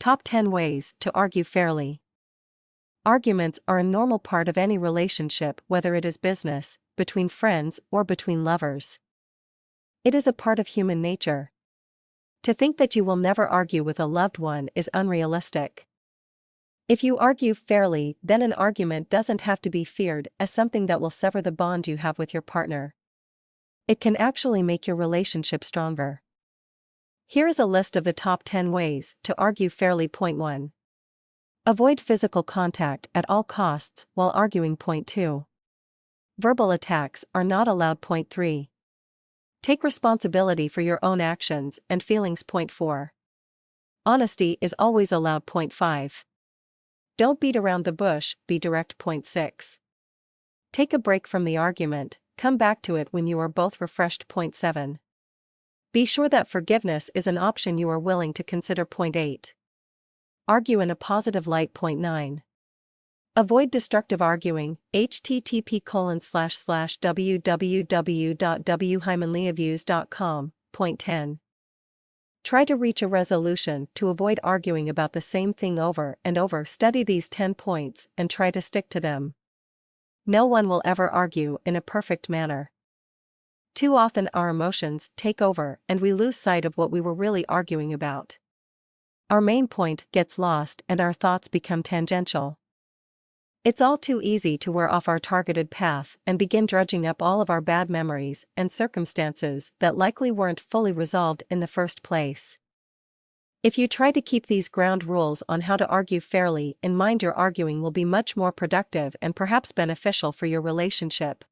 Top 10 ways to argue fairly. Arguments are a normal part of any relationship, whether it is business, between friends, or between lovers. It is a part of human nature. To think that you will never argue with a loved one is unrealistic. If you argue fairly, then an argument doesn't have to be feared as something that will sever the bond you have with your partner. It can actually make your relationship stronger. Here is a list of the top 10 ways to argue fairly. Point 1. Avoid physical contact at all costs while arguing. Point 2. Verbal attacks are not allowed. Point 3. Take responsibility for your own actions and feelings. Point 4. Honesty is always allowed. Point 5. Don't beat around the bush, be direct. Point 6. Take a break from the argument, come back to it when you are both refreshed. Point 7. Be sure that forgiveness is an option you are willing to consider. Point 8. Argue in a positive light. Point 9. Avoid destructive arguing, http://www.w-leaviews.com. Point 10. Try to reach a resolution to avoid arguing about the same thing over and over. Study these 10 points and try to stick to them. No one will ever argue in a perfect manner. Too often our emotions take over and we lose sight of what we were really arguing about. Our main point gets lost and our thoughts become tangential. It's all too easy to wear off our targeted path and begin dredging up all of our bad memories and circumstances that likely weren't fully resolved in the first place. If you try to keep these ground rules on how to argue fairly in mind, your arguing will be much more productive and perhaps beneficial for your relationship.